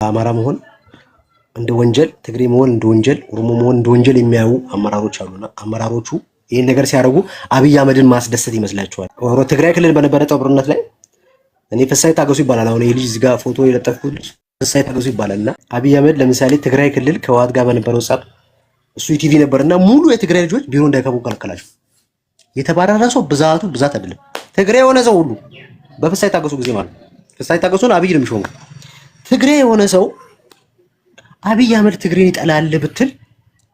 አማራ መሆን እንደ ወንጀል፣ ትግሬ መሆን እንደ ወንጀል፣ ኦሮሞ መሆን እንደ ወንጀል የሚያዩ አመራሮች አሉና አመራሮቹ ይሄን ነገር ሲያደርጉ አብይ አህመድን ማስደሰት ይመስላችኋል? ትግራይ ክልል በነበረ ጦርነት ላይ እኔ ፍሳይ ታገሱ ይባላል። አሁን ይሄ ልጅ እዚህ ጋር ፎቶ የለጠፍኩት ልጅ ፍሳይ ታገሱ ይባላልና አብይ አህመድ ለምሳሌ ትግራይ ክልል ከህወሓት ጋር በነበረው ጸብ እሱ ኢቲቪ ነበርና ሙሉ የትግራይ ልጆች ቢሮ እንዳይገቡ ከለከላቸው። የተባረረ ሰው ብዛት አይደለም፣ ትግራይ የሆነ ሰው ሁሉ በፍሳይ ታገሱ ጊዜ ማለት ፍሳይ ታገሱን አብይ ነው የሚሾመው። ትግራይ የሆነ ሰው አብይ አህመድ ትግሬን ይጠላል ብትል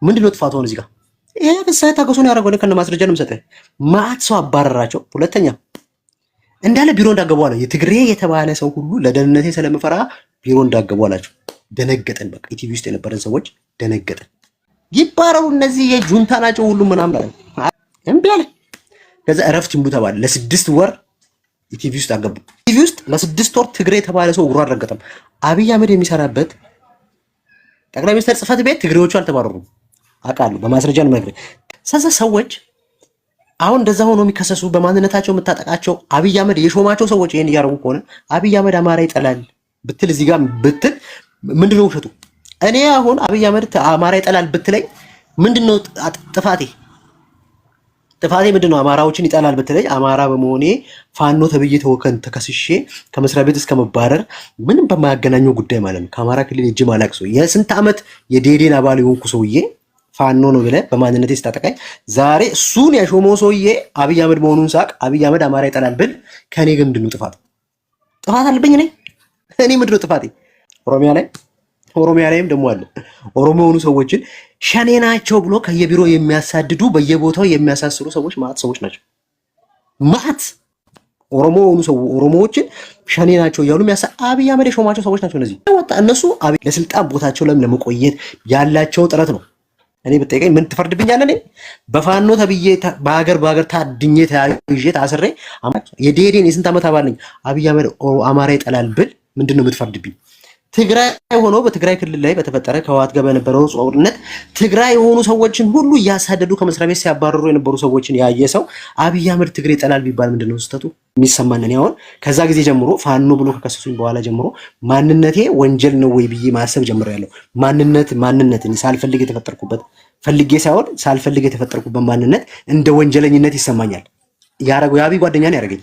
ምንድነው ጥፋቱ? ሆነ እዚህ ጋር ይሄ ፍሳይ ታገሱን ያደረገው ከነ ማስረጃ ነው የምሰጠህ። ማአት ሰው አባረራቸው። ሁለተኛ እንዳለ ቢሮ እንዳገቡ አለ። የትግሬ የተባለ ሰው ሁሉ ለደህንነቴ ስለምፈራ ቢሮ እንዳገቡ አላቸው። ደነገጠን። በቃ ኢቲቪ ውስጥ የነበረን ሰዎች ደነገጠን። ይባረሩ እነዚህ የጁንታ ናቸው ሁሉ ምናምን አለ። እምቢ አለ። ከዛ እረፍት ይምቡ ተባለ። ለ6 ወር ኢቲቪ ውስጥ አገቡ። ኢቲቪ ውስጥ ለ6 ወር ትግሬ የተባለ ሰው እግሩ አልረገጠም። አብይ አህመድ የሚሰራበት ጠቅላይ ሚኒስትር ጽህፈት ቤት ትግሬዎቹ አልተባረሩም። አውቃለሁ፣ በማስረጃ ነው የምነግርህ። ሰዛ ሰዎች አሁን እንደዛ ሆኖ የሚከሰሱ በማንነታቸው የምታጠቃቸው አብይ አህመድ የሾማቸው ሰዎች ይሄን እያደረጉ ከሆነ አብይ አህመድ አማራ ይጠላል ብትል እዚህ ጋር ብትል ምንድነው ውሸቱ? እኔ አሁን አብይ አህመድ አማራ ይጠላል ብትለኝ ምንድነው ጥፋቴ? ጥፋቴ ምንድነው? አማራዎችን ይጠላል ብትለኝ አማራ በመሆኔ ፋኖ ተብዬ ተከስሼ ከመስሪያ ቤት እስከ መባረር ምንም በማያገናኘው ጉዳይ ማለት ነው ከአማራ ክልል እጅ ማላቅ ሰው የስንት ዓመት የዴዴን አባል የሆንኩ ሰውዬ ፋኖ ነው ብለህ በማንነቴ ስታጠቃኝ ዛሬ እሱን ያሾመው ሰውዬ አብይ አህመድ መሆኑን ሳቅ አብይ አህመድ አማራ ይጠላል ብል ከኔ ግን ምንድነው ጥፋት አለብኝ? እኔ ምንድነው ጥፋቴ? ኦሮሚያ ላይም ደግሞ አለ ኦሮሞ የሆኑ ሰዎችን ሸኔ ናቸው ብሎ ከየቢሮ የሚያሳድዱ በየቦታው የሚያሳስሩ ሰዎች ማት ሰዎች ናቸው። ማት ኦሮሞዎችን ሸኔ ናቸው እያሉ አብይ አህመድ የሾማቸው ሰዎች ናቸው። እነሱ ለስልጣን ቦታቸው ለመቆየት ያላቸው ጥረት ነው። እኔ ብትጠይቀኝ ምን ትፈርድብኛለህ? እኔ በፋኖ ተብዬ በሀገር ታድኜ ተያይዤ ታስሬ የዴዴን የስንት ዓመት አባል ነኝ። አብይ አህመድ አማራ ይጠላል ብል ምንድነው የምትፈርድብኝ? ትግራይ ሆኖ በትግራይ ክልል ላይ በተፈጠረ ከህወሓት ጋር በነበረው ጦርነት ትግራይ የሆኑ ሰዎችን ሁሉ እያሳደዱ ከመስሪያ ቤት ሲያባረሩ የነበሩ ሰዎችን ያየ ሰው አብይ አህመድ ትግሬ ይጠላል ቢባል ምንድነው ስህተቱ የሚሰማን? እኔ አሁን ከዛ ጊዜ ጀምሮ ፋኖ ብሎ ከከሰሱኝ በኋላ ጀምሮ ማንነቴ ወንጀል ነው ወይ ብዬ ማሰብ ጀምሬያለሁ። ማንነት ሳልፈልግ የተፈጠርኩበት ፈልጌ ሳይሆን ሳልፈልግ የተፈጠርኩበት ማንነት እንደ ወንጀለኝነት ይሰማኛል። ያረገው የአብይ ጓደኛ ነው ያደረገኝ።